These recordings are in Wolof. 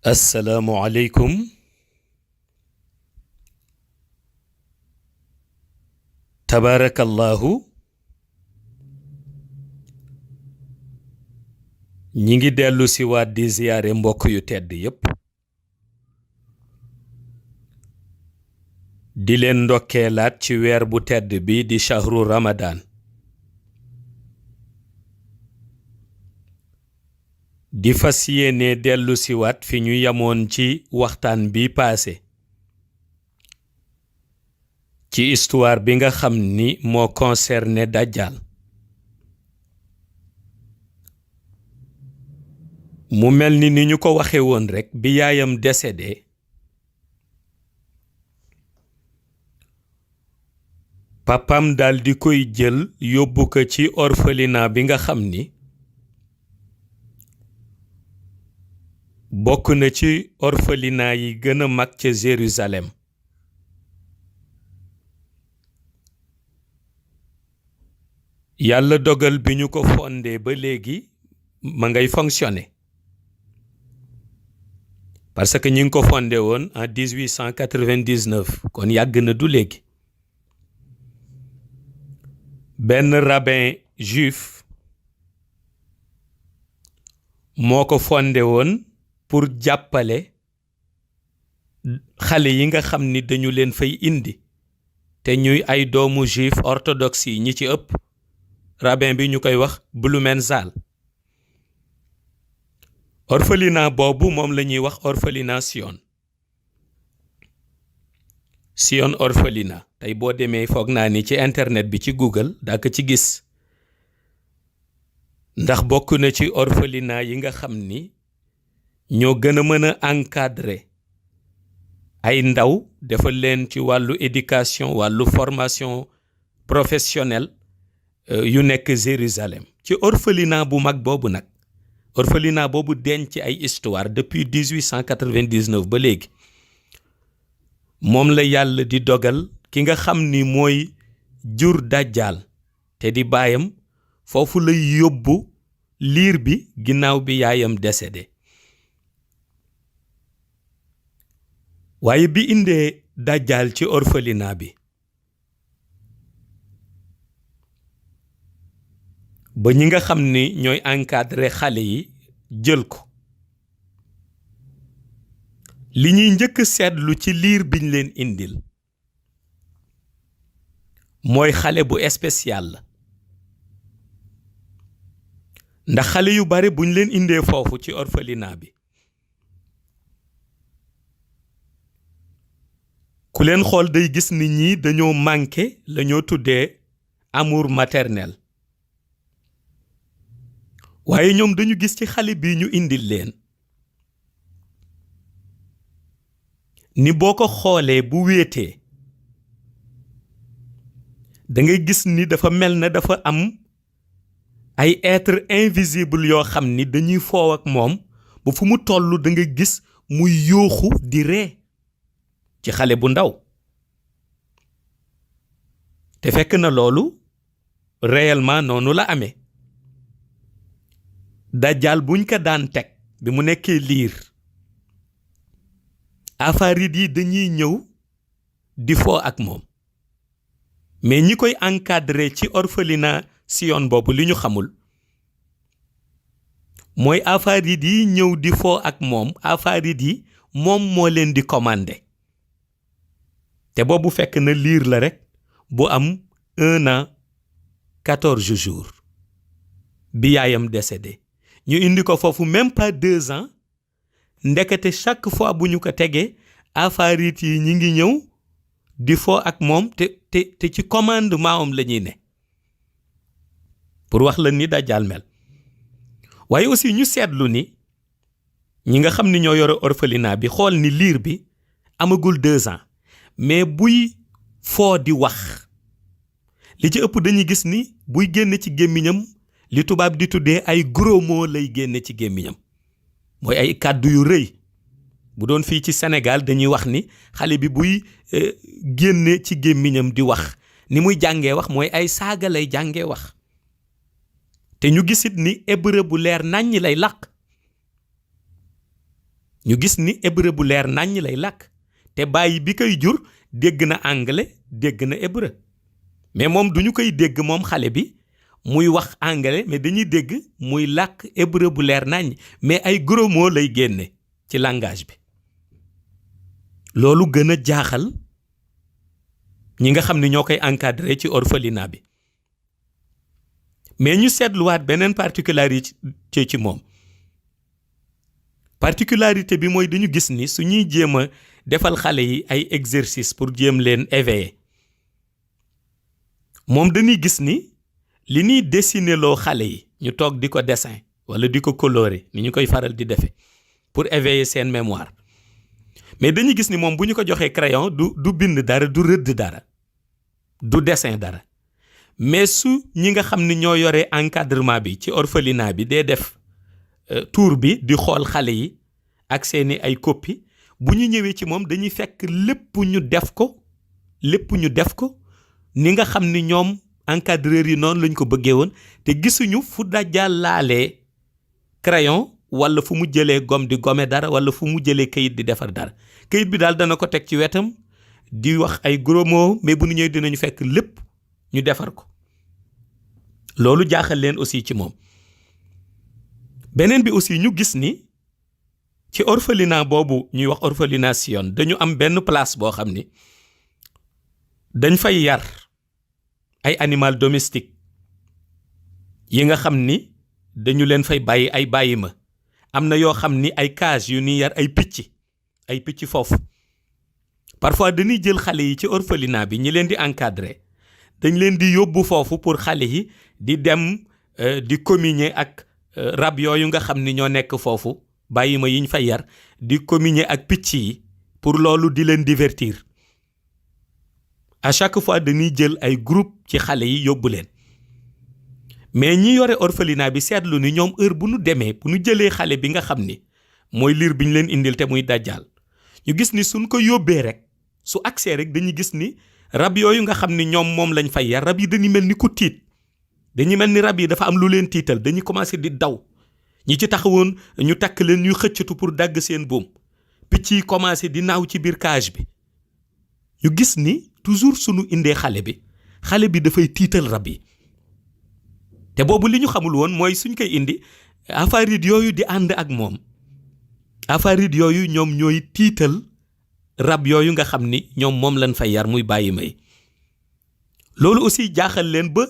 assalaamu aleykum tabaarakallahu ñi ngi dellu si waat di ziyaare mbokk yu tedd yépp di leen ndokkeelaat ci weer bu tedd bi di shahru ramadan di fas yéene dellu si waat fi ñu yamoon ci waxtaan bi paase ci histoire bi nga xam ni moo concerné Dajjal mu mel ni ñu ko waxe woon rekk bi yaayam décédé papam dal di koy jël yóbbu ko ci orphelinat bi nga xam ni bokk na ci orphelinat yi gën a mag ca Jérusalem yàlla dogal bi ñu ko fondé ba léegi ma ngay fonctionner parce que ñi ngi ko fondé woon en 1899 kon yàgg na du léegi benn rabbin juif moo ko fondé woon pour jàppale xale yi nga xam ni dañu leen fay indi te ñuy ay doomu juif orthodoxe yi ñi ci ëpp rabbin bi ñu koy wax Blumenzahl orphelinat boobu moom la ñuy wax orphelinat Sion orphelinat tey boo demee foog naa ni ci internet bi ci Google daa ko ci gis ndax bokk na ci orphelinat yi nga xam ni ñoo gën a mën a encadrer ay ndaw defal leen ci wàllu éducation wàllu formation professionnelle yu nekk Jérusalem ci orphelinat bu mag boobu nag orphelinat boobu denc ay histoire depuis 1899 ba léegi moom la yàlla di dogal ki nga xam ni mooy jur Dajjal te di baayam foofu lay yóbbu liir bi ginnaaw bi yaayam décédé waaye bi indee Dajjal ci orphelinat bi ba ñi nga xam ni ñooy encadrer xale yi jël ko li ñuy njëkk seetlu ci liir biñ leen indil mooy xale bu spécial la ndax xale yu bare buñ leen indee foofu ci orphelinat bi ku leen xool day gis ni ñii dañoo manqué la ñoo tuddee amour maternel waaye ñoom dañu gis ci xale bii ñu indil leen ni boo ko xoolee bu wéetee da ngay gis ni dafa mel na dafa am ay être invisible yoo xam ni dañuy foow ak moom ba fu mu toll da nga gis muy yooxu di ree ci xale bu ndaw te fekk na loolu réellement noonu la amee Dajjal buñ ko daan teg bi mu nekkee liir afaarit yi dañuy ñëw di foo ak moom mais ñi koy encadrer ci orphelinat Sion boobu li ñu xamul mooy afaarit yi ñëw di foo ak moom afaarit yi moom moo leen di commander te boobu fekk na liir la rekk bu am 1 an 14 jours bi yaayam décédé ñu indi ko foofu même pas 2 ans ndekete chaque fois bu ñu ko tegee afaarit yi ñi ngi ñëw di foo ak moom te ci commandement am la ñuy ne pour wax la ni Dajjal mel waaye aussi ñu seetlu ni ñi nga xam ni ñoo yore orphelinat bi xool ni liir bi amagul 2 ans mais buy foo di wax li ci ëpp dañuy gis ni buy génn ci gémmiñam li tubaab di tuddee ay gros mots lay génne ci gémmiñam mooy ay kàddu yu rëy bu doon fii ci Sénégal dañuy wax ni xale bi buy génne ci gémmiñam di wax ni muy jàngee wax mooy ay saaga lay jàngee wax te ñu gisit ni hébreu bu leer naññi lay làq ñu gis ni hébreu bu leer naññ lay làkk te bàyyi bi koy jur dégg na anglais dégg na hébreu mais moom duñu koy dégg moom xale bi muy wax anglais mais dañuy dégg muy làkk hébreu bu leer naññ mais ay gros mots lay génne ci langage bi. loolu gën a jaaxal ñi nga xam ne ñoo koy encadré ci orphelinat bi mais ñu seetluwaat beneen particularité ci moom particularité bi mooy dañu gis ni su ñuy jéem a defal xale yi ay exercice pour jéem leen éveiller moom dañuy gis ni li ñuy dessiner loo xale yi ñu toog di ko dessin wala di ko colorer ni ñu koy faral di defe pour éveiller seen mémoire mais dañuy gis ni moom bu ñu ko joxee crayon du bind dara du rëdd dara du dessin dara mais su ñi nga xam ni ñoo yore encadrement bi ci orphelinat bi dee def tour bi di xool xale yi ak seeni ay copie bu ñu ñëwee ci moom dañuy fekk lépp ñu def ko ni nga xam ni ñoom encadreur yi noonu lañ ko bëggee woon te gisuñu fu Dajjal laalee crayon wala fu mu jëlee gomme di gome dara wala fu mu jëlee kayit di defar dara kayit bi daal dana ko teg ci wetam di wax ay gros mots mais bu ñu ñëwee dinañu fekk lépp ñu defar ko loolu jaaxal leen aussi ci moom. beneen bi aussi ñu gis ni ci orphelinat boobu ñuy wax orphelinat Sion dañu am benn place boo xam ni dañ fay yar ay animal domestique yi nga xam ni dañu leen fay bàyyi ay bàyyi ma am na yoo xam ni ay cage yu ni yar ay picc foofu parfois dañuy jël xale yi ci orphelinat bi ñi leen di encadrer dañ leen di yóbbu foofu pour xale yi di dem di communier ak rab yooyu nga xam ni ñoo nekk foofu bàyyi ma yiñ fay yar di communier ak picc yi pour loolu di leen divertir à chaque fois dañuy jël ay groupe ci xale yi yóbbu leen mais ñi yore orphelinat bi seetlu ni ñoom heure bu ñu demee bu ñu jëlee xale bi nga xam ni mooy liir bi ñu leen indil te muy Dajjal ñu gis ni suñ ko yóbbee rek su agsee rek dañuy gis ni rab yooyu nga xam ni ñoom moom lañ fay yar rab yi dañuy mel ni ku tiit dañuy mel ni rab yi dafa am lu leen tiital dañuy commencé di daw ñi ci taxawoon ñu takk leen ñuy xëccatu pour dagg seen buum picc yi commencé di naaw ci biir cage bi ñu gis ni toujours sunu indee xale bi dafay tiital rab yi te boobu li ñu xamul woon mooy suñ koy indi afarid yooyu di ànd ak moom afarid yooyu ñoom ñooy tiital rab yooyu nga xam ni ñoom moom lañ fay yar muy bàyyi may loolu aussi jaaxal leen ba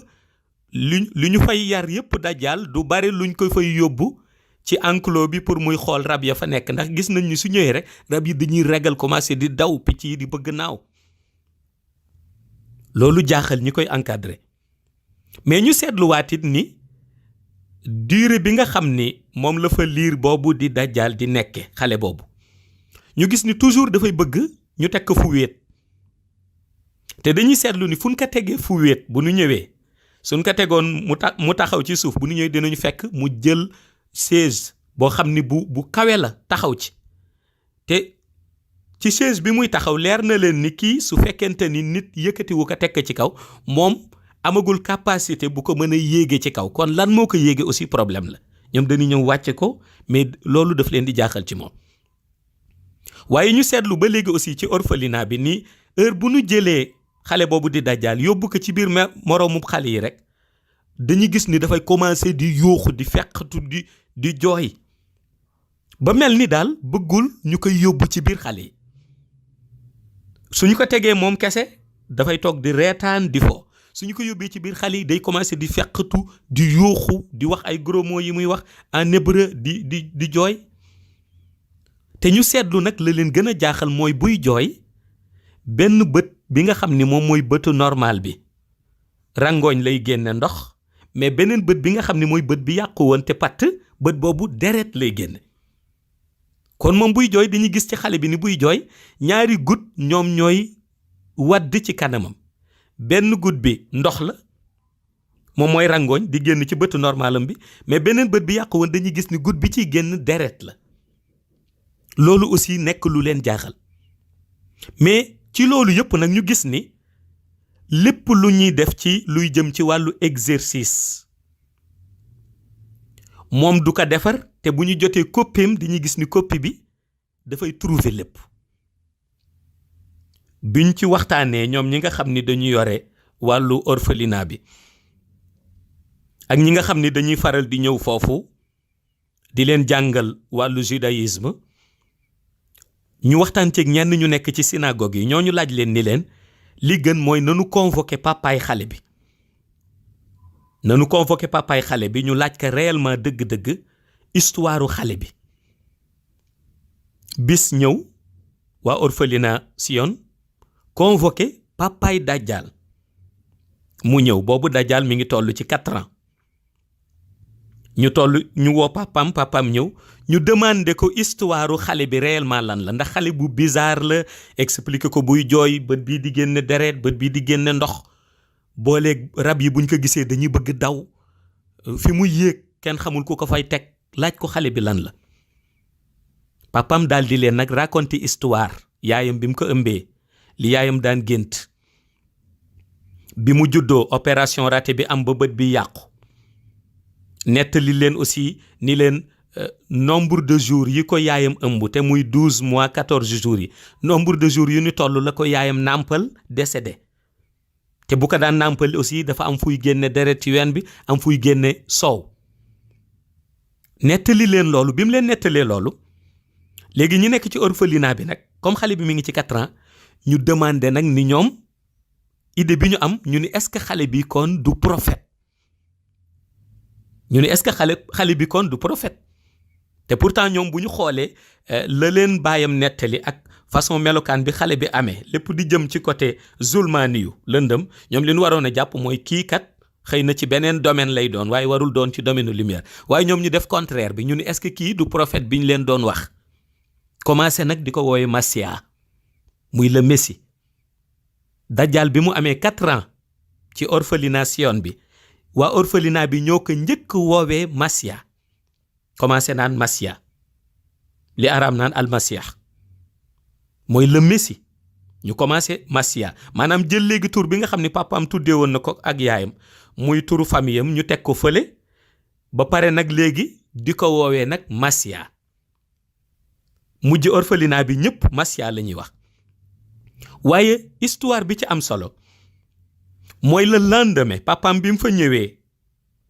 li ñu fay yar yépp Dajjal du bari luñ ko fay yóbbu ci enclos bi pour muy xool rab ya fa nekk ndax gis nañ ni su ñëwee rek rab yi dañuy ragal commencé di daw picc yi di bëgg naaw loolu jaaxal ñi koy encadrer mais ñu seetluwaat it ni durée bi nga xam ni moom la fa liir boobu di Dajjal di nekke xale boobu ñu gis ni toujours dafay bëgg ñu teg ko fu wéet te dañuy seetlu ni fu ñu ko tegee fu wéet bu ñu ñëwee suñ ko tegoon mu taxaw ci suuf bu ñu ñëwee dinañu fekk mu jël chaise boo xam ni bu kawe la taxaw ci te ci chaise bi muy taxaw leer na leen ni kii su fekkente ni nit yëkkatiwu ko teg ci kaw moom amagul capacité bu ko mën a yéege ci kaw kon lan moo ko yéege aussi problème la ñoom dañuy ñëw wàcce ko mais loolu daf leen di jaaxal ci moom waaye ñu seetlu ba léegi aussi ci orphelinat bi ni heure bu ñu jëlee xale boobu di Dajjal yóbbu ko ci biir moroomu xale yi rek dañuy gis ni dafay commencer di yuuxu di feqatu di jooy ba mel ni daal bëggul ñu koy yóbbu ci biir xale yi suñu ko tegee moom kese dafay toog di reetaan di fo suñu ko yóbbee ci biir xale yi day commencer di feqatu di yuuxu di wax ay gros mots yi muy wax en hébreu di jooy te ñu seetlu nag la leen gën a jaaxal mooy buy jooy benn bët bi nga xam ni moom mooy bëtu normal bi rangooñ lay génne ndox mais beneen bët bi nga xam ni mooy bët bi yàqu woon te patt bët boobu deret lay génne kon moom buy jooy dañuy gis ci xale bi ni buy jooy ñaari goutte ñoom ñooy wadd ci kanamam benn goutte bi ndox la moom mooy rangooñ di génn ci bëtu normalam bi mais beneen bët bi yàqu woon dañuy gis ni goutte bi ciy génn deret la loolu aussi nekk lu leen jaaxal mais ci loolu yëpp nag ñu gis ni lépp lu ñuy def ci luy jëm ci wàllu exercice moom du ko defar te bu ñu jotee coppeem dañuy gis ni copie bi dafay trouver lépp. biñ ci waxtaanee ñoom ñi nga xam ni dañu yore wàllu orphelinat bi ak ñi nga xam ni dañuy faral di ñëw foofu di leen jàngal wàllu judaïsme, ñu waxtaan ceeg ñenn ñu nekk ci synagogue yi ñooñu laaj leen ni leen li gën mooy nanu convoqué papaay xale bi. nanu convoqué papaay xale bi ñu laaj ko réellement dëgg-dëgg histoire xale bi. bis ñëw waa orphelinat Sion convoqué papaay Dajjal mu ñëw, boobu Dajjal mi ngi toll ci 4 ans. ñu woo papam ñëw ñu demandé ko histoire xale bi réellement lan la, ndax xale bu bizarre la, expliqué ko buy jooy bët bii di génne deret, bët bii di génne ndox, booleeg rab yi buñ ko gisee dañuy bëgg daw, fi mu yéeg kenn xamul ku ko fay teg, laaj ko xale bi lan la. papam daal di leen nag raconté histoire yaayam bi mu ko ëmbee, li yaayam daan gént, bi mu juddoo opération raté bi am ba bët bi yàqu. nettali leen aussi ni leen nombre de jours yi ko yaayam ëmb te muy 12 mois 14 jours yi, nombre de jours yu ni toll la ko yaayam nàmpal décédé. te bu ko daan nàmpal aussi dafa am fuy génne deret ci ween bi, am fuy génne soow. nettali leen loolu. bi mu leen nettalee loolu, léegi ñi nekk ci orphelinat bi nag comme xale bi mi ngi ci 4 ans, ñu demandé nag ni ñoom idée bi ñu am, ñu ni est-ce que xale bi kon du prophète. ñu ni est-ce que xale bi kon du prophète. te pourtant ñoom bu ñu xoolee la leen baayam nettali ak façon melokaan bi xale bi amee, lépp di jëm ci côté zulmaani yu lëndëm, ñoom li ñu waroon a jàpp mooy kii kat xëy na ci beneen domaine lay doon, waaye warul doon ci domaine lumière. waaye ñoom ñu def contraire bi, ñu ni est-ce que kii du prophète bi ñu leen doon wax. commencé nag di ko woowee Masia, muy le Messie. Dajjal bi mu amee 4 ans ci orphelinat Sion bi, waa orphelinat bi ñoo ko njëkk woowee Masia, commencé naan Masia, li araam naan almasih, mooy le Messie. ñu commencé Masia, maanaam jël léegi tur bi nga xam ni papaam tuddee woon na ko ak yaayam, muy turu famille am, ñu teg ko fële ba pare nag léegi di ko woowee nag Masia. mujj orphelinat bi ñëpp Masia la ñuy wax. waaye histoire bi ci am solo mooy le lendemain papaam bi mu fa ñëwee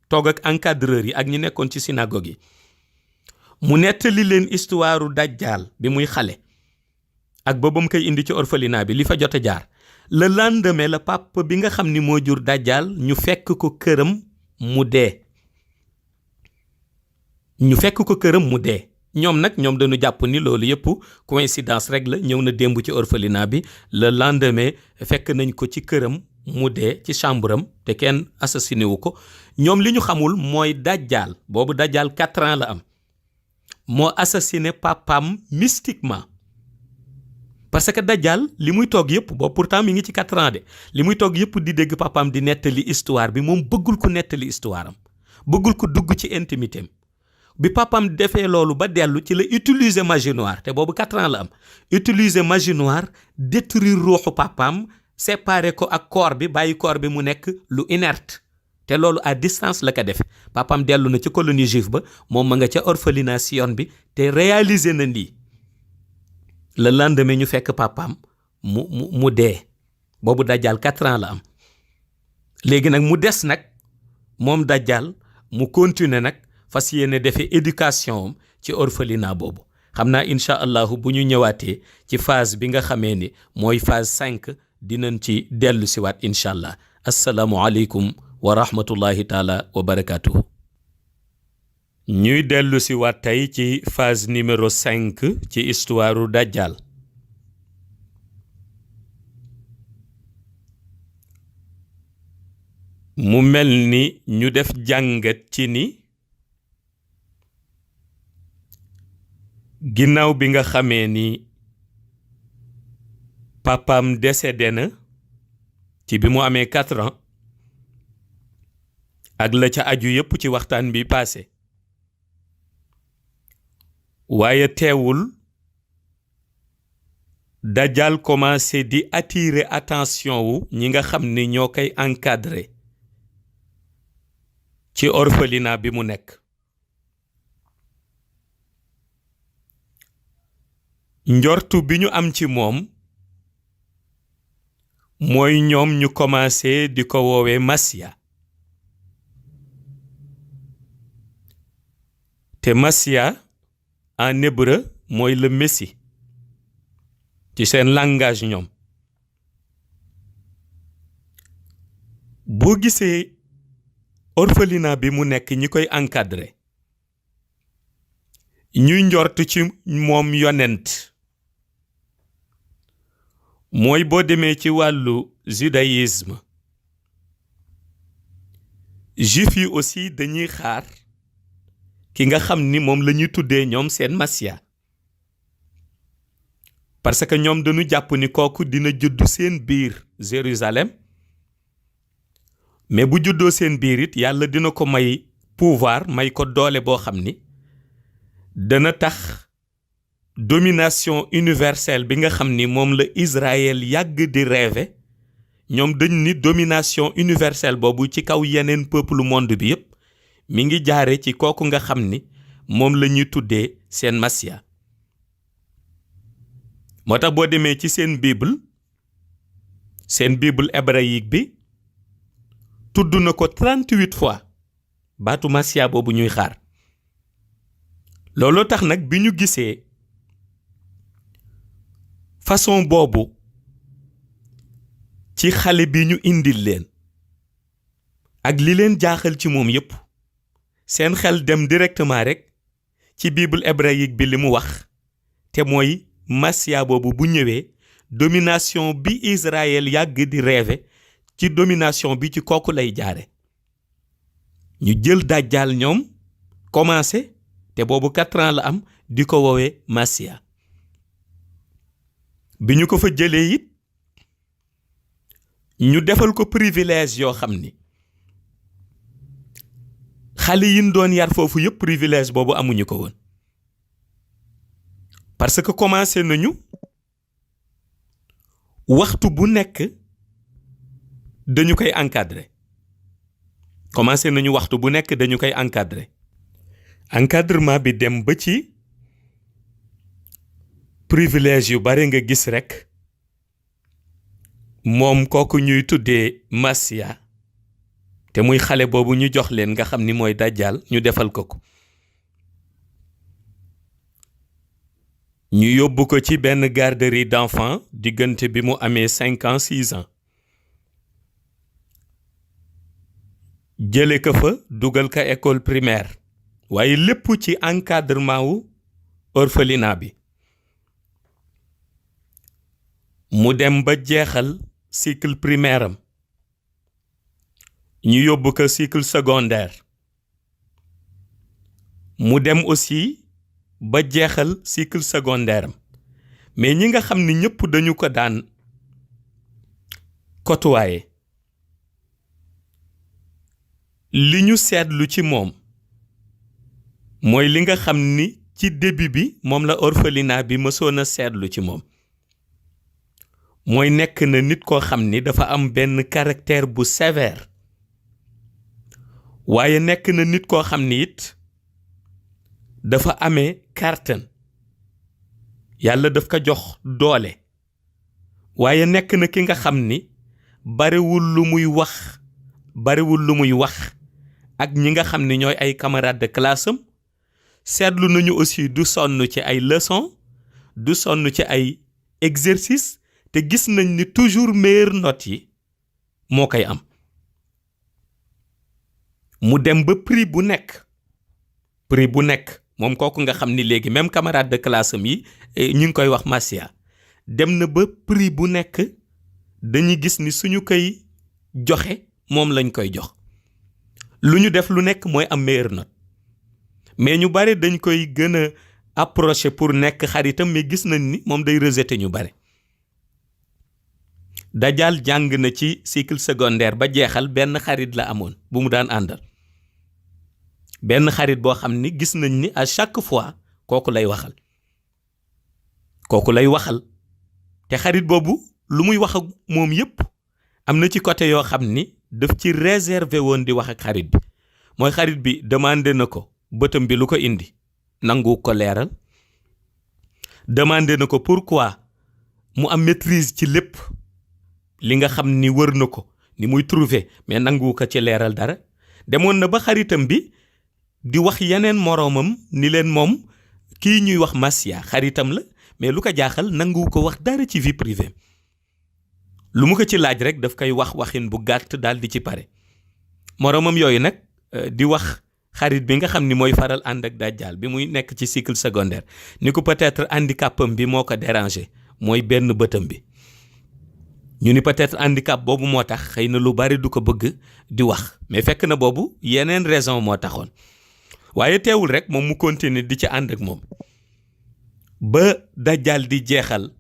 toog ak encadreur yi ak ñi nekkoon ci synagogue yi, mu nettali leen histoire Dajjal bi muy xale ak ba mu koy indi ci orphelinat bi li fa jot a jaar. le lendemain la papa bi nga xam ni moo jur Dajjal ñu fekk ko këram mu dee. ñoom dañu jàpp ni loolu yëpp coïncidence rek la, ñëw na démb ci orphelinat bi, le lendemain fekk nañ ko ci këram mu dee ci chambre am te kenn assassiné wu ko. ñoom li ñu xamul mooy Dajjal, boobu Dajjal 4 ans la am, moo assassiné papam mystiquement. parce que Dajjal li muy toog yëpp, boobu pourtant mi ngi ci 4 ans de, li muy toog yëpp di dégg papam di nettali histoire bi, moom bëggul ko nettali histoire am, bëggul ko dugg ci intimité am. bi papam defee loolu ba dellu ci la utiliser magie noire, te boobu 4 ans la am, utiliser magie noire détruire ruuxu papam, séparer ko ak corps bi, bàyyi corps bi mu nekk lu inerte. te loolu à distance la ko def. papam dellu na ci colonie juive ba, moom ma nga ca orphelinat Sion bi, te réaliser na lii. le lendemain ñu fekk papam mu dee, boobu Dajjal 4 ans la am. léegi nag mu des nag moom Dajjal mu continuer nag fas yéene defee éducation ci orphelinat boobu. xam naa incha allahu bu ñu ñëwaatee ci phase bi nga xamee ni mooy phase 5 dinañ ci dellu siwaat incha allah. asalaamualeykum wa rahmatullahi taala wa barakaatuhu. ñuy dellu siwaat tey ci phase numéro 5 ci histoire Dajjal. mu mel ni ñu def jàngat ci ni ginnaaw bi nga xamee ni papam décédé na ci bi mu amee 4 ans ak la ca aju yépp ci waxtaan bi passé, waaye teewul Dajjal commencé di attirer attention wu ñi nga xam ni ñoo koy encadrer ci orphelinat bi mu nekk. njortu bi ñu am ci moom mooy ñoom ñu commencé di ko woowee Masia te Masia en hébreu mooy le Messie ci seen langage ñoom. boo gisee orphelinat bi mu nekk ñi koy encadrer ñuy njort ci moom yonent mooy boo demee ci wàllu judaïsme juif yi aussi dañuy xaar ki nga xam ni moom la ñuy tuddee ñoom seen Masia parce que ñoom dañu jàpp ni kooku dina juddu seen biir Jérusalem mais bu juddoo seen biir it yàlla dina ko may pouvoir may ko doole boo xam ni dana tax domination universelle bi nga xam ni moom la Israël yàgg di rêver ñoom dañ ni domination universelle boobu ci kaw yeneen peuple monde bi yépp mi ngi jaare ci kooku nga xam ni moom la ñuy tuddee seen Masia. moo tax boo demee ci seen bible hébraïque bi tudd na ko 38 fois baatu Masia boobu ñuy xaar. looloo tax nag bi ñu gisee façon boobu ci xale bi ñu indil leen ak li leen jaaxal ci moom yépp seen xel dem directement rek ci bible hébraïque bi li mu wax te mooy Masia boobu bu ñëwee domination bi Israël yàgg di rêver ci domination bi ci kooku lay jaare ñu jël dajjaal ñoom commencé te boobu 4 ans la am di ko woowee Masia. bi ñu ko fa jëlee it ñu defal ko privilège yoo xam ni xale yi ñu doon yar foofu yëpp privilège boobu amuñu ko woon parce que commencé nañu waxtu bu nekk dañu koy encadrer encadrement bi dem ba ci privilège yu bare nga gis rekk moom kooku ñuy tuddee Masia te muy xale boobu ñu jox leen nga xam ni mooy dajjaal ñu defal ko ñu yóbbu ko ci benn garderie d'enfants diggante bi mu amee 5 ans 6 ans jële ko fa dugal ko école primaire waaye lépp ci encadrement wu orphelinat bi mu dem ba jeexal cycle primaire am ñu yóbbu ko cycle secondaire mu dem aussi ba jeexal cycle secondaire am mais ñi nga xam ni ñëpp dañu ko daan côtoyer li ñu seetlu ci moom mooy li nga xam ni ci début bi moom la orphelinat bi mësoon a seetlu ci moom mooy nekk na nit koo xam ni dafa am benn caractère bu sévère waaye nekk na nit koo xam ni it dafa amee kàttan yàlla daf ko jox doole waaye nekk na ki nga xam ni bariwul lu muy wax ak ñi nga xam ni ñooy ay camarades de classe am seetlu nañu aussi du sonn ci ay leçons du sonn ci ay exercices te gis nañ ni toujours meilleure note yi moo koy am mu dem ba prix bu nekk moom kooku nga xam ni léegi même camarade de classe am yi ñu ngi koy wax Masia dem na ba prix bu nekk dañuy gis ni suñu koy joxe moom lañ koy jox lu ñu def lu nekk mooy am meilleure note mais ñu bare dañ koy gën a approcher pour nekk xaritam mais gis nañ ni moom day rejeter ñu bare. Dajjal jàng na ci cycle secondaire ba jeexal benn xarit la amoon bu mu daan àndal benn xarit boo xam ni gis nañ ni à chaque fois kooku lay waxal te xarit boobu lu muy wax ak moom yépp am na ci côté yoo xam ni daf ci réservé woon di wax ak xarit bi mooy xarit bi demandé na ko bëtam bi lu ko indi nangu ko leeral demandé na ko pourquoi mu am maîtrise ci lépp li nga xam ni wër na ko ni muy trouver mais nangu ko ci leeral dara. demoon na ba xaritam bi di wax yeneen moroomam ni leen moom kii ñuy wax Massia xaritam la mais lu ko jaaxal nangu ko wax dara ci vie privée lu mu ko ci laaj rek daf koy wax waxin bu gàtt daal di ci pare. moroomam yooyu nag di wax xarit bi nga xam ni mooy faral ànd ak dajjal bi muy nekk ci cycle secondaire ni ko peut-être handicapam bi moo ko dérangé mooy benn bëtam bi. ñu ni peut-être handicap boobu moo tax xëy na lu bari du ko bëgg di wax mais fekk na boobu yeneen raison moo taxoon waaye teewul rek moom mu continuer di ci ànd ak moom ba dajjal di jeexal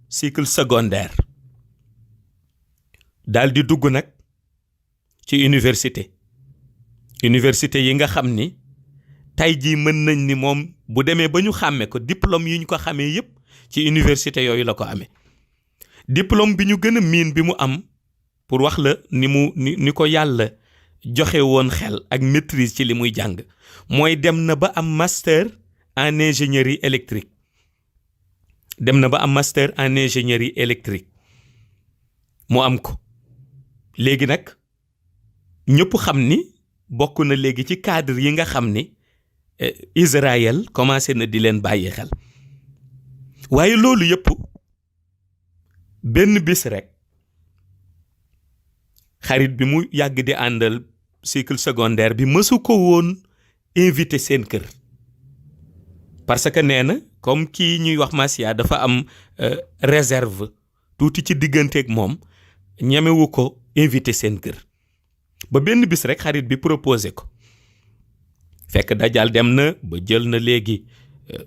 cycle secondaire daal di dugg nag ci université yi nga xam ni tey jii mën nañ ni moom bu demee ba ñu xàmme ko diplôme yi ñu ko xamee yépp ci université yooyu la ko amee. diplôme bi ñu gën a miin bi mu am pour wax la ni ko yàlla joxe woon xel ak maîtrise ci li muy jàng mooy dem na ba am master en ingénierie électrique mu am ko léegi nag ñëpp xam ni bokk na léegi ci cadre yi nga xam ni Israël commencé na di leen bàyyi xel waaye loolu yëpp benn bis rek xarit bi mu yàgg di àndal cycle secondaire bi mësu ko woon invité seen kër parce que nee na comme kii ñuy wax Massia dafa am réserve tuuti ci digganteeg moom ñemewu ko invité seen kër ba benn bis rek xarit bi proposé ko fekk dajal dem na ba jël na léegi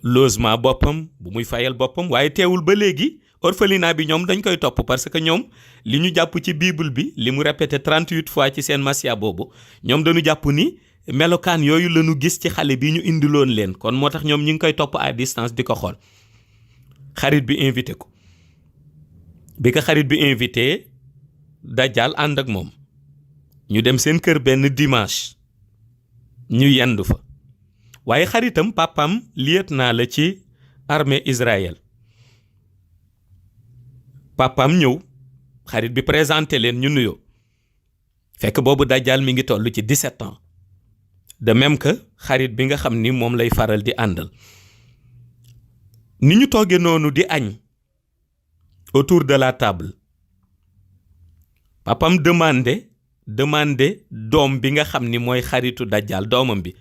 logement boppam bu muy fayal boppam waaye teewul ba léegi orphelinat bi ñoom dañ koy topp parce que ñoom li ñu jàpp ci bible bi li mu répété 38 fois ci seen Massia boobu ñoom dañu jàpp ni melokaan yooyu la ñu gis ci xale bi ñu indiloon leen kon moo tax ñoom ñu ngi koy topp à distance di ko xool xarit bi invité ko bi ko xarit bi invité dajal ànd ak moom ñu dem seen kër benn dimanche ñu yendu fa waaye xaritam papam lieutenant la ci armée Israël papam ñëw xarit bi présenté leen ñu nuyoo fekk boobu dajjal mi ngi toll ci 17 ans de même que xarit bi nga xam ni moom lay faral di àndal ni ñu toogee noonu di añ autour de la table papam demandé doom bi nga xam ni mooy xaritu dajjal doomam bi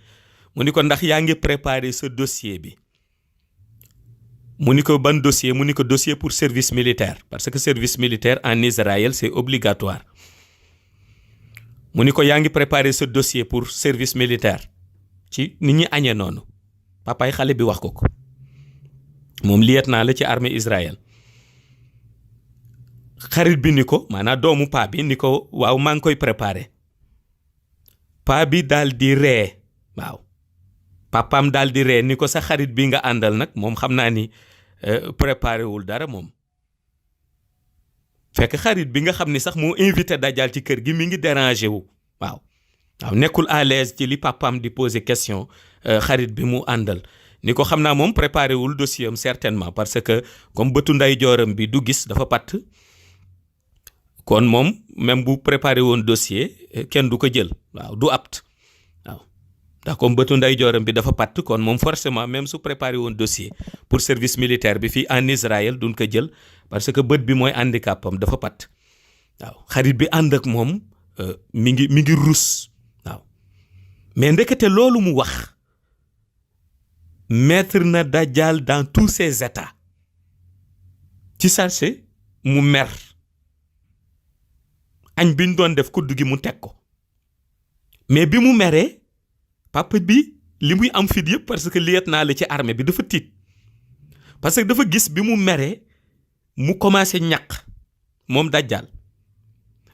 mu ni ko ndax yaa ngi préparer sa dossier bi mu ni ko ban dossier mu ni ko dossier pour service militaire parce que service militaire en Israël c'est obligatoire mu ni ko yaa ngi préparer sa dossier pour service militaire ci nit ñi añee noonu papaay xale bi wax ko moom lieutenant la ci armée Israël xarit bi ni ko maanaam doomu paa bi ni ko waaw maa ngi koy préparer paa bi daal di ree waaw papaam daal di ree ni ko sa xarit bi nga àndal nag moom xam naa ni préparé wul dara moom fekk xarit bi nga xam ni sax moo invité dajal ci kër gi mi ngi dérangé wu waaw nekkul à l'aise ci li papaam di poser question xarit bi mu àndal ni ko xam naa moom préparé wul dossier am certainement parce que comme bëtu nday jooram bi du gis dafa patt kon moom même bu préparé woon dossier kenn du ko jël waaw du apte ndax comme bëtu nday jooram bi dafa patt kon moom forcément même su préparé woon dossier pour service militaire bi fii en Israël duñ ko jël parce que bët bi mooy handicapam dafa patt waaw xarit bi ànd ak moom mi ngi rus waaw mais ndekete loolu mu wax mettre na dajjal dans tous ses états ci sarse mu mer añ bi ñu doon def kudd gi mu teg ko mais bi mu meree papa bi li muy am fit yëpp parce que lieutenant la ci armée bi dafa tiit parce que dafa gis bi mu meree mu commencé ñaq moom dajjal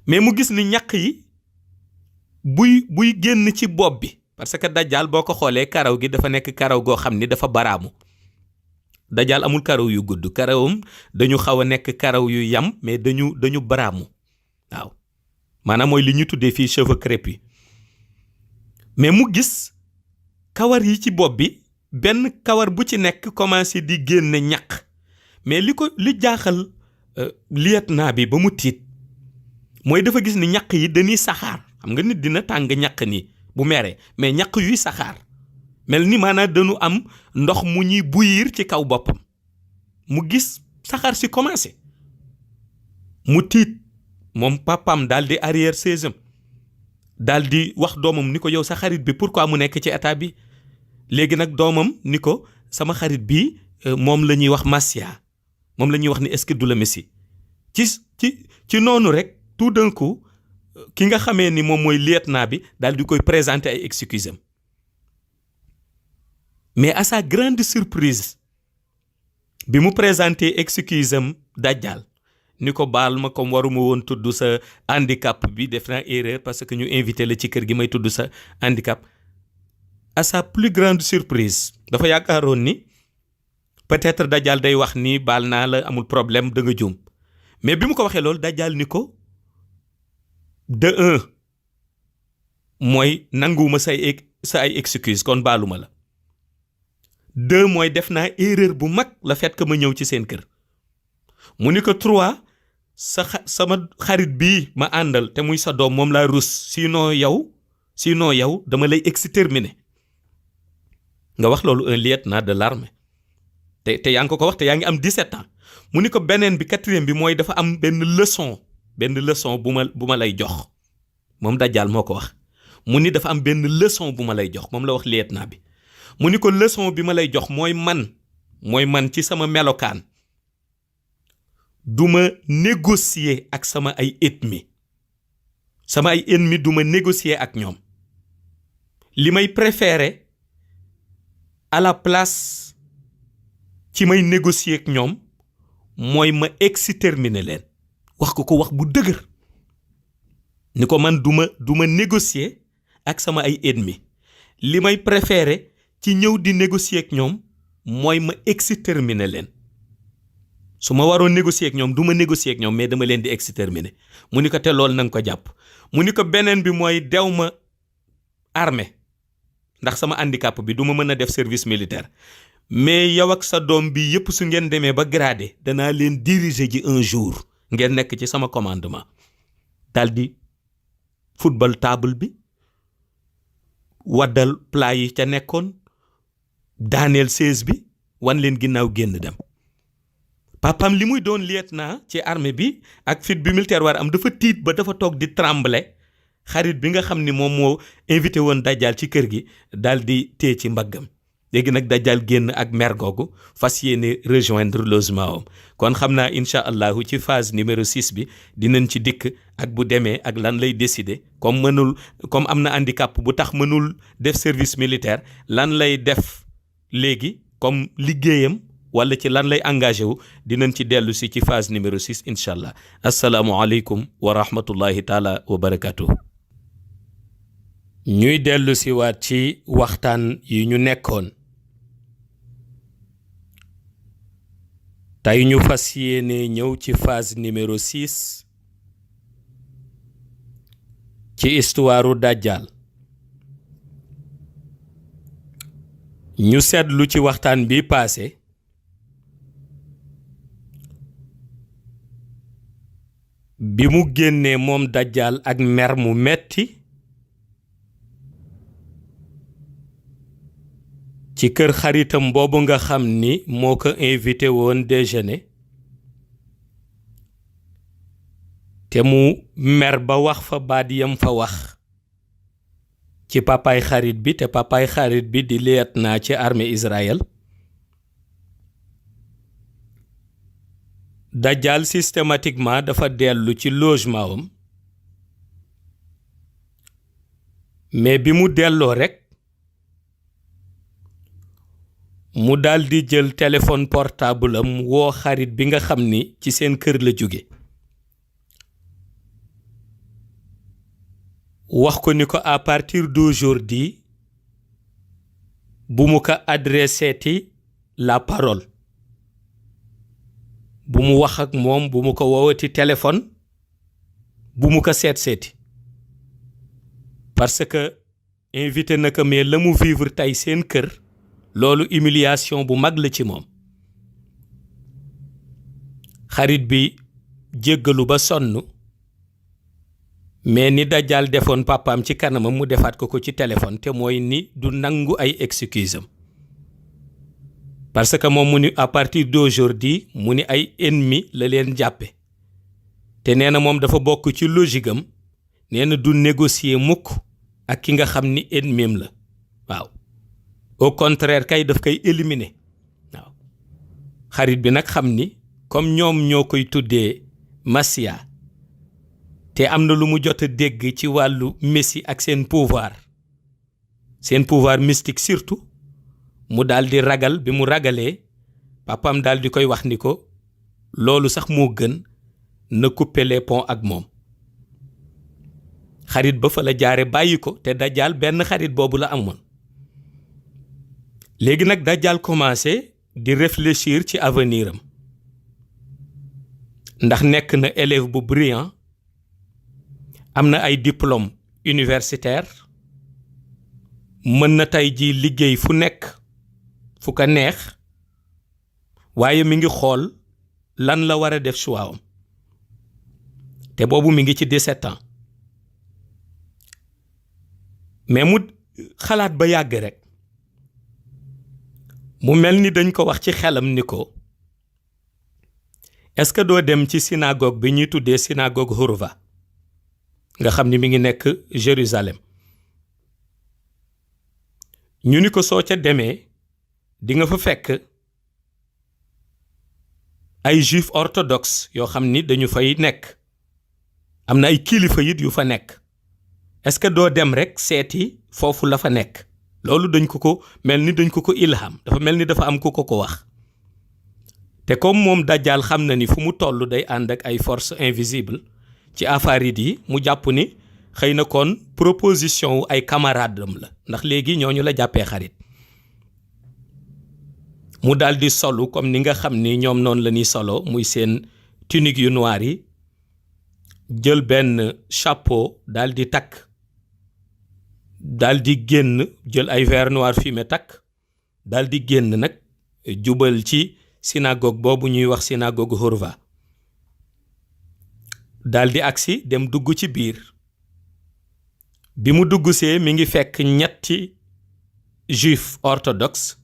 mais mu gis ni ñaq yi buy génn ci bopp bi parce que dajjal boo ko xoolee karaw gi dafa nekk karaw goo xam ni dafa baraamu dajjal amul karaw yu gudd karawam dañu xaw a nekk karaw yu yam mais dañu baraamu waaw maanaam mooy li ñu tuddee fii cheveux crépus mais mu gis kawar yi ci bopp bi benn kawar bu ci nekk commencé di génne ñaq mais li jaaxal lieutenant bi ba mu tiit mooy dafa gis ni ñaq yi dañuy saxaar. xam nga nit dina tàng ñaq nii bu meree mais ñaq yuy saxaar mel ni maanaam dañu am ndox mu ñuy bouillir ci kaw boppam mu gis saxaar si commencé mu tiit moom papam daal di arrière saisam daal di wax doomam ni ko yow sa xarit bi pourquoi mu nekk ci état bi léegi nag doomam ni ko sama xarit bi moom la ñuy wax Massia moom la ñuy wax ni est-ce que du la Messie ci noonu rek tout d'un coup ki nga xamee ni moom mooy lieutenant bi daal di koy présenter ay excuses am mais à sa grande surprise bi mu présenter excuse am Dajjal ni ko baal ma comme waruma woon tudd sa handicap bi def naa erreur parce que ñu invité la ci kër gi may tudd sa handicap. À sa plus grande surprise dafa yaakaaroon ni peut-être Dajjal day wax ni baal naa la amul problème da nga juum mais bi mu ko waxee loolu Dajjal ni ko de un mooy nanguwuma sa ay excuse kon baaluma la. deux mooy def naa erreur bu mag la fait que ma ñëw ci seen kër. mu ni ko trois sama xarit bii ma àndal te muy sa doom moom laa rus sinon yow dama lay exterminer. nga wax loolu un lieutenant de l'armée te yaa ngi ko wax te yaa ngi am 17 ans. mu ni ko beneen bi quatrième bi mooy dafa am benn leçon bu ma lay jox moom Dajjal moo ko wax. mu ni dafa am benn leçon bu ma lay jox moom la wax lieutenant bi. mu ni ko leçon bi ma lay jox mooy man ci sama melokaan du ma négocier ak sama ay ennemis du ma négocier ak ñoom. li may préférer à la place ci may négocier ak ñoom mooy ma exterminer leen. wax ko wax bu dëgër ni ko man du ma négocier ak sama ay ennemis li may préférer ci ñëw di négocier ak ñoom mooy ma exterminer leen. su ma waroon négocier ak ñoom du ma négocier ak ñoom mais dama leen di exterminer. mu ni ko te loolu na nga ko jàpp. mu ni ko beneen bi mooy dew ma armée ndax sama handicap bi du ma mën a def service militaire mais yow ak sa doom bi yëpp su ngeen demee ba gradé danaa leen diriger ji un jour ngeen nekk ci sama commandement. daal di football table bi waddal plat yi ca nekkoon daaneel chaise bi wan leen ginnaaw génn dem. papam li muy doon lieutenant ci armée bi ak fit bi militaire war am dafa tiit ba dafa toog di trembler. xarit bi nga xam ni moom moo invité woon Dajjal ci kër gi daal di téye ci mbaggam. léegi nag Dajjal génn ak mer googu fas yéene rejoindre logement am kon xam naa incha allahu ci phase numéro 6 bi dinañ ci dikk ak bu demee ak lan lay décider comme am na handicap bu tax mënul def service militaire lan lay def léegi comme liggéeyam wala ci lan lay engagé wu dinañ ci dellu si ci phase numéro 6 incha allah asalaamualeykum wa rahmatullahi taala wa barakatuh. ñuy dellu si waat ci waxtaan yi ñu nekkoon tey ñu fas yéene ñëw ci phase numéro 6 ci histoire Dajjal. ñu seetlu ci waxtaan bi passé bi mu génnee moom Dajjal ak mer mu metti ci kër xaritam boobu nga xam ni moo ko invité woon déjeuner te mu mer ba wax fa baat yam fa wax ci papaay xarit bi te papaay xarit bi di lieutenant ci armée Israël. Dajjal systématiquement dafa dellu ci logement am mais bi mu delloo rekk mu daldi jël téléphone portable am woo xarit bi nga xam ni ci seen kër la jóge wax ko ni ko à partir d'aujourd'hui bu mu ko adressé ti la parole bu mu wax ak moom bu mu ko woowati téléphone bu mu ko seeti parce que invité na ko mais la mu vivre tey seen kër loolu humiliation bu mag la ci moom xarit bi jéggalu ba sonn mais ni Dajjal defoon papaam ci kanamam mu defaat ko ci téléphone te mooy ni du nangu ay excuse am parce que moom mu ni à partir d'aujourd'hui mu ni ay ennemi la leen jàppe te nee na moom dafa bokk ci logique am nee na du négocier mukk ak ki nga xam ni ennemi la waaw au contraire kay daf koy éliminer waaw xarit bi nag xam ni comme ñoom ñoo koy tuddee Masia te am na lu mu jot a dégg ci wàllu messie ak seen pouvoir mystique surtout mu daal di ragal bi mu ragalee papam daal di koy wax ni ko loolu sax moo gën na couper les ponts ak moom xarit ba fa la jaare bàyyi ko te Dajjal benn xarit boobu la amoon léegi nag Dajjal commencé di réfléchir ci avenir am ndax nekk na élève bu brillant am na ay diplôme universitaire mën na tey ji liggéey fu nekk fu ko neex waaye mi ngi xool lan la war a def choix am te boobu mi ngi ci 17 ans mais mu xalaat ba yàgg rek mu mel ni dañ ko wax ci xelam ni ko est-ce que doo dem ci synagogue bi ñuy tuddee synagogue Hurva nga xam ni mi ngi nekk Jérusalem ñu ni ko soo ca demee di nga fa fekk ay juif orthodoxe yoo xam ni dañu fay nekk am na ay kilifa yit yu fa nekk est-ce que doo dem rek seeti foofu la fa nekk loolu dañ ko mel ni dañ ko ilham dafa mel ni dafa am ku ko wax te comme moom Dajjal xam na ni fu mu toll day ànd ak ay force invisible ci afarid yi mu jàpp ni xëy na kon proposition wu ay camarade am la ndax léegi ñooñu la jàppee xarit mu daal di solu comme ni nga xam ni ñoom noonu la ñuy solo muy seen tunique yu noir yi jël benn chapeau daal di takk daal di génn jël ay verre noir fumé takk daal di génn nag jubal ci synagogue boobu ñuy wax synagogue Hurva daal di agsi dem dugg ci biir bi mu dugg see mi ngi fekk ñetti juif orthodoxe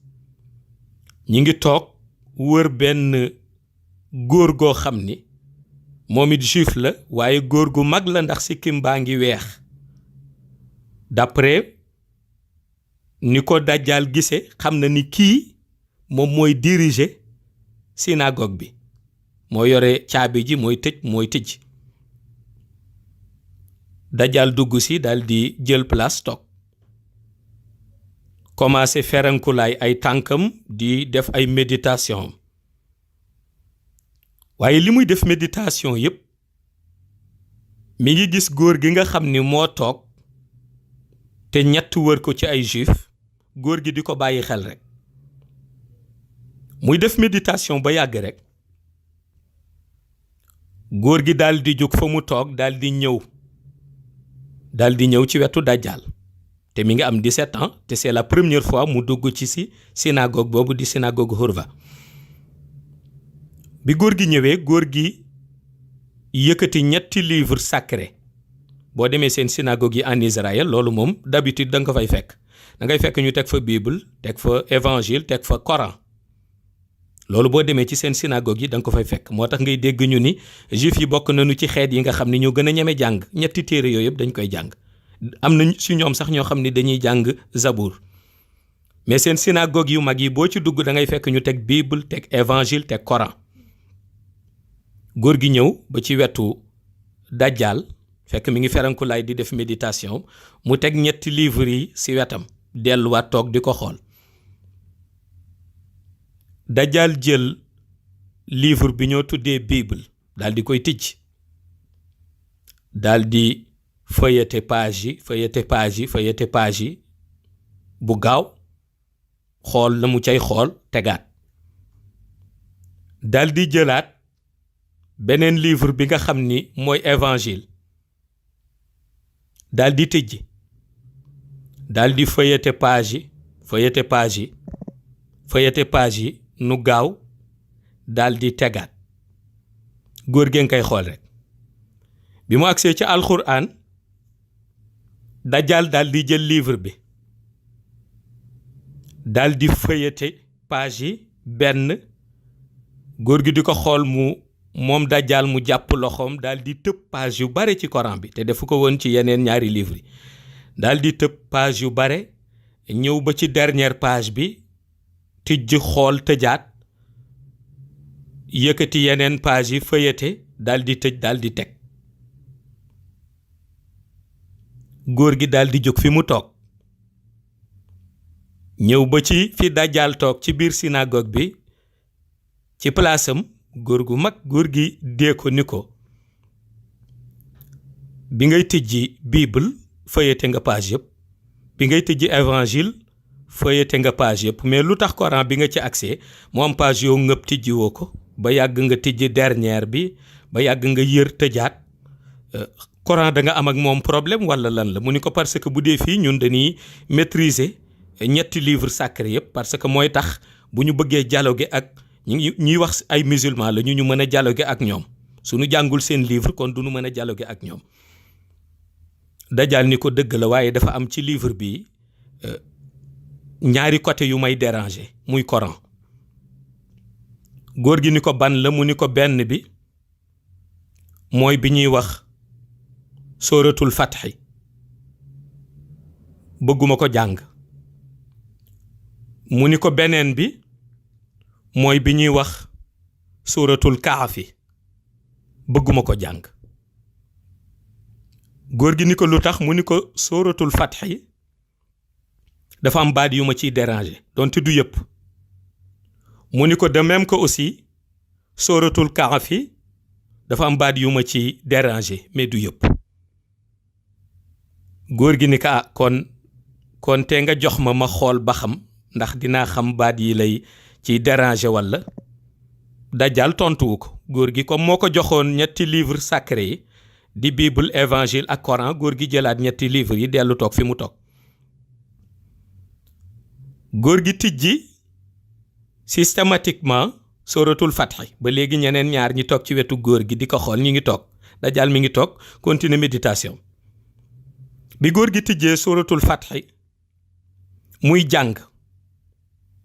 ñi ngi toog wër benn góor goo xam ni moom it juif la waaye góor gu mag la ndax sikkim baa ngi weex d'après ni ko Dajjal gisee xam na ni kii moom mooy diriger synagogue bi moo yore caabi ji mooy tëj Dajjal dugg si daal di jël place toog commencé ferankulaay ay tànkam di def ay méditation waaye li muy def méditation yépp mi ngi gis góor gi nga xam ni moo toog te ñett wër ko ci ay juif góor gi di ko bàyyi xel rek muy def méditation ba yàgg rek góor gi daal di jóg fa mu toog daal di ñëw ci wetu Dajjal te mi ngi am 17 ans te c'est la première fois mu dugg ci si synagogue boobu di synagogue Hurva bi góor gi ñëwee góor gi yëkkati ñetti livre sacré boo demee seen synagogue yi en Israël loolu moom d'habitude da nga ko fay fekk da ngay fekk ñu teg fa Bible teg fa évangile teg fa Coran loolu boo demee ci seen synagogue yi da nga ko fay fekk moo tax ngay dégg ñu ni juif yi bokk nañu ci xeet yi nga xam ne ñoo gën a ñeme jàng ñetti téere yooyu yëpp dañ koy jàng am na si ñoom sax ñoo xam ne dañuy jàng Zabour mais seen synagogue yu mag yi boo ci dugg da ngay fekk ñu teg Bible teg évangile teg Coran góor gi ñëw ba ci wetu Dajjal fekk mi ngi ferankulaay di def méditation mu teg ñetti livres yi ci wetam delluwaat toog di ko xool Dajjal jël livre bi ñoo tuddee Bible daal di koy tijj daal di feuilleter page yi bu gaaw xool la mu cay xool tegaat daal di jëlaat beneen livre bi nga xam ni mooy évangile daal di tijji daal di feuilleter page yi nu gaaw daal di tegaat góor gi nga koy xool rek bi mu agsee ci alxuraan Dajjal daal di jël livre bi daal di feuilleter page yi benn góor gi di ko xool moom Dajjal mu jàpp loxoom daal di tëb page yu bare ci Coran bi te defu ko woon ci yeneen ñaari livre yi daal di tëb page yu bare ñëw ba ci dernière page bi tijj xool tëjaat yëkkati yeneen page yi feuilleter daal di tëj daal di teg góor gi daal di jóg fi mu toog ñëw ba ci fi Dajjal toog ci biir synagogue bi ci palaasam góor gu mag góor gi dee ko ni ko bi ngay tijji bible feuilleté nga page yëpp bi ngay tijji évangile feuilleté nga page yëpp mais lu tax Coran bi nga ci accès mu am page yow ngëpp tijji woo ko ba yàgg nga tijji dernière bi ba yàgg nga yër tëjaat Coran da nga am ak moom problème wala lan la mu ni ko parce que bu dee fii ñun dañuy maîtriser ñetti livre sacré yëpp parce que mooy tax bu ñu bëggee dialoguer ak ñuy wax ay musulman la ñu mën a dialoguer ak ñoom suñu jàngul seen livre kon duñu mën a dialoguer ak ñoom Dajjal ni ko dëgg la waaye dafa am ci livre bi ñaari côté yu may déranger muy Coran góor gi ni ko ban la mu ni ko benn bi mooy bi ñuy wax sóoratul fatxi bëgguma ko jàng mu ni ko beneen bi mooy bi ñuy wax sóoratul kaafi bëgguma ko jàng góor gi ni ko lu tax mu ni ko sóoratul fatxi dafa am baat yu ma ciy déranger donte du yëpp mu ni ko de même que aussi sóoratul kaafi dafa am baat yu ma ci déranger mais du yëpp góor gi ni ko kon te nga jox ma xool ba xam ndax dinaa xam baat yi lay ci déranger walla Dajjal tontuwu ko góor gi comme moo ko joxoon ñetti livre sacré yi di bible évangile ak Coran góor gi jëlaat ñetti livre yi dellu toog fi mu toog góor gi tijji systématiquement sóoratul fatxi ba léegi ñeneen ñaar ñi toog ci wetu góor gi di ko xool ñi ngi toog Dajjal mi ngi toog continuer méditation bi góor gi tijjee sóoratul fatxi muy jàng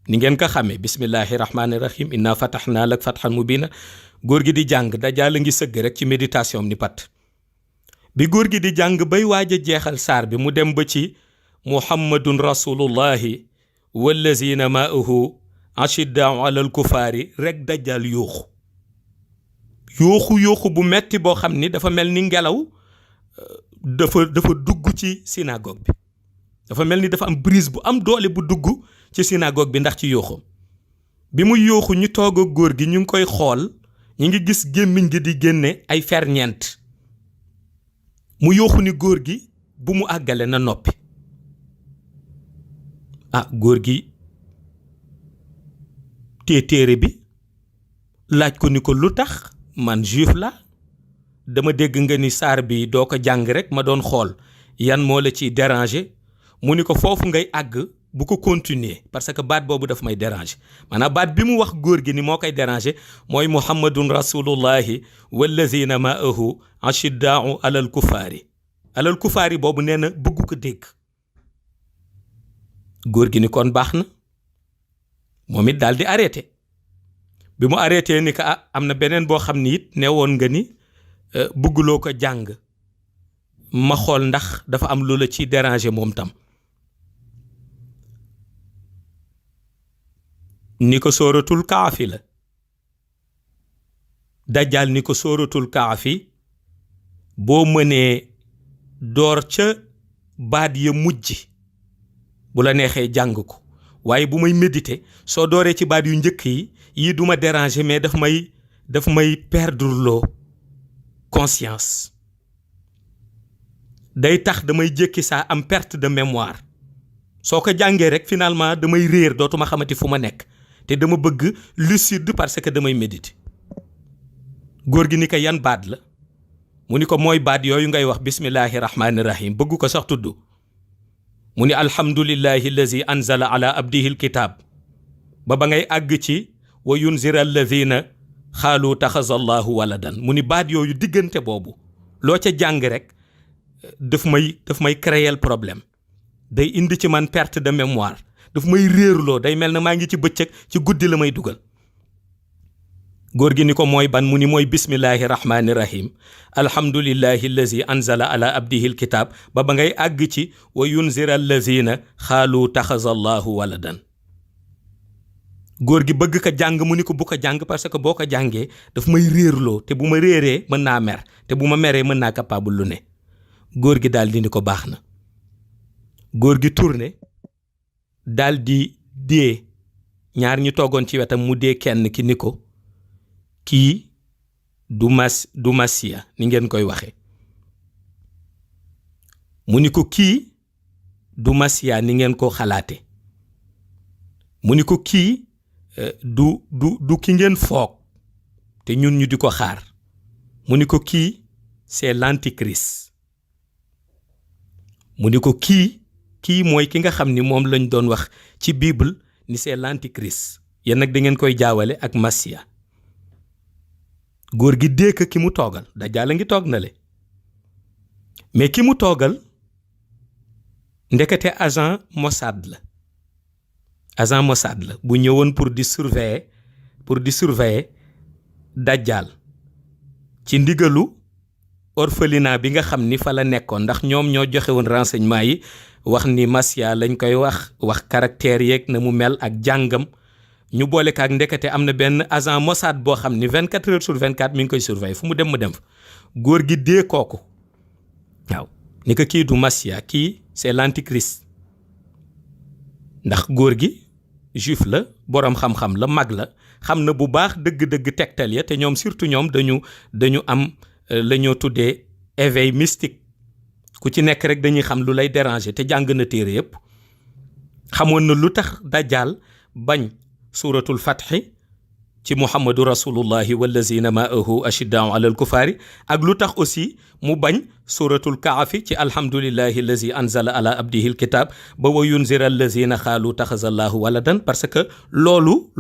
ni ngeen ko xamee bismillahi rahmaani rahim inna fatahnaa lak fathan mubina góor gi di jàng Dajjal a ngi sëgg rek ci méditation ni pat bi góor gi di jàng bay waaj a jeexal saar bi mu dem ba ci muhammadun rasulullahi wallazina ma'ahu ashiddaa'u alal kufaari rek Dajjal yooxu bu metti boo xam ni dafa mel ni ngelaw dafa dugg ci synagogue bi dafa mel ni dafa am brise bu am doole bu dugg ci synagogue bi ndax ci yooxu bi muy yooxu ñu toog ak góor gi ñu ngi koy xool ñu ngi gis gémmiñ gi di génne ay ferñeent mu yooxu ni góor gi bu mu àggale na noppi góor gi téere bi laaj ko ni ko lu tax man juif la dama dégg nga ni saar bi doo ko jàng rek ma doon xool yan moo la ciy déranger mu ni ko foofu ngay àgg bu ko continuer parce que baat boobu daf may déranger maanaam baat bi mu wax góor gi ni moo koy déranger mooy muhammadun rasulullahi wallazina ma'ahu ashiddaa'u alal kufaari boobu nee na bëggu ko dégg góor gi ni kon baax na moom it daal di arrêté bi mu arrêté ni ko am na beneen boo xam ni it ne woon nga ni bëgguloo ko jàng ma xool ndax dafa am lu la ci déranger moom tam ni ko sóoratul kaafi la Dajjal ni ko sóoratul kaafi boo mënee door ca baat ya mujj bu la neexee jàng ko waaye bu may méditer soo dooree ci baat yu njëkk yi du ma déranger mais daf may perdre loo conscience day tax damay jékki saa am perte de mémoire soo ko jàngee rek finalement damay réer dootuma xamati fu ma nekk te dama bëgg lucide parce que damay méditer góor gi ni ko yan baat la mu ni ko mooy baat yooyu ngay wax bismillahi rahmaani rahim bëgg ko sax tudd mu ni alhamdulillahi allazi anzala ala abdihi alkitab ba ngay àgg ci wa yunzira alladhina xaalu taxazallahu waladan mu ni baat yooyu diggante boobu loo ca jàng rek daf may créer problème day indi ci man perte de mémoire daf may réerloo day mel na maa ngi ci bëccëg ci guddi la may dugal. góor gi ni ko mooy ban mu ni mooy bismillahi rahmaani rahim alhamdulillahi allazi anzala ala abdihi alkitab ba ngay àgg ci wa yunzira allazina xaalu taxazallahu waladan. góor gi bëgg ko jàng mu ni ko bu ko jàng parce que boo ko jàngee daf may réerloo te bu ma réeree mën naa mer te bu ma meree mën naa capable lu ne. góor gi daal di ni ko baax na. góor gi tourné daal di dee ñaar ñi toogoon ci wetam mu dee kenn ki ni ko kii du masiya ni ngeen koy waxe mu ni ko kii du masiya ni ngeen ko xalaate mu ni ko kii du ki ngeen foog te ñun ñu di ko xaar mu ni ko kii c'est l'antichrist mu ni ko kii mooy ki nga xam ni moom lañ doon wax ci Bible ni c'est l'antichrist yéen nag da ngeen koy jaawale ak masiya. góor gi dégg ki mu toogal Dajjaal a ngi toog na le mais ki mu toogal ndekete agent Mossad la bu ñëwoon pour di surveiller Dajjaal ci ndigalu orphelinat bi nga xam ni fa la nekkoon ndax ñoom ñoo joxe woon renseignement yi wax ni Masiya lañ koy wax caractère yeeg na mu mel ak jàngam. ñu boole kaak ndekete am na benn agent Mossad boo xam ni 24 heures sur 24 mi ngi koy surveiller fu mu dem fa góor gi dee kooku waaw ni ko kii du Masiya kii c'est l'antichrist ndax góor gi juif la boroom xam-xam la mag la xam na bu baax dëgg-dëgg tegtal ya te ñoom surtout ñoom dañu am la ñoo tuddee éveil mystique ku ci nekk rek dañuy xam lu lay déranger te jàng na téere yépp xamoon na lu tax Dajjaal bañ suuratul fatxi ci muhammadu rasulullahi wallazina maahu ashiddaau ala alkufaari ak lu tax aussi mu bañ suuratul kaafi ci alhamdulillahi allazi anzala ala abdihi alkitab ba wa yunzira allazina xaalu taxazallahu waladan parce que loolu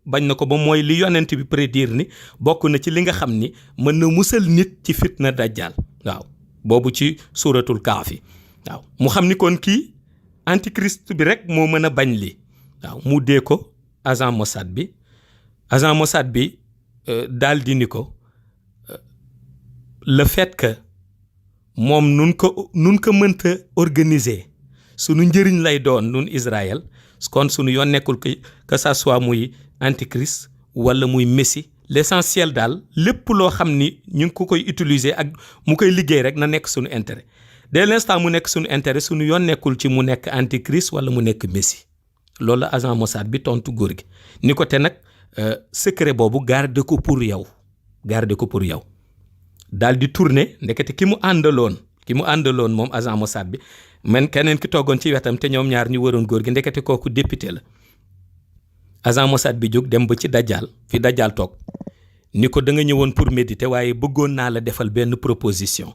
bañ na ko ba mooy li yonent bi prédire ni bokk na ci li nga xam ni mën na musal nit ci fitna dajjal waaw boobu ci suuratul kaafi waaw mu xam ni kon kii antichrist bi rek moo mën a bañ li waaw mu dee ko agent Mossad bi daal di ni ko le fait que moom nun ko mënta organiser sunu njëriñ lay doon nun Israël kon sunu yoon nekkul que ça soit muy antichrist wala muy messie l'essentiel daal lépp loo xam ni ñu ngi ko koy utiliser ak mu koy liggéey rek na nekk sunu intérêt dès l'instant mu nekk sunu intérêt sunu yoon nekkul ci mu nekk antichrist wala mu nekk messie loolu la agent Mossad bi tontu góor gi ni ko te nag secret boobu garde ko pour yow daal di tourner ndekete ki mu àndaloon moom agent Mossad bi man keneen ki toogoon ci wetam te ñoom ñaar ñu waroon góor gi ndekete kooku député la agent Mossad bi jóg dem ba ci Dajjaal fi Dajjaal toog ni ko da nga ñëwoon pour méditer waaye bëggoon naa la defal benn proposition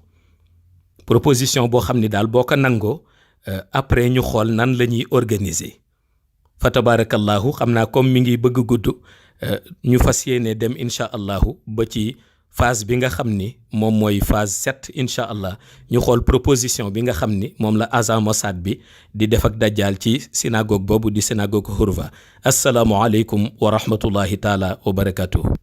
boo xam ni daal boo ko nangoo après ñu xool nan la ñuy organiser fa tabarakallahu xam naa comme mi ngi bëgg gudd ñu fas yéene dem incha allahu ba ci phase bi nga xam ni moom mooy phase 7 incha allah ñu xool proposition bi nga xam ni moom la agent Mossad bi di def ak Dajjaal ci synagogue boobu di synagogue Hurva asalaamualeykum wa rahmatullahi taala wa barakatuhu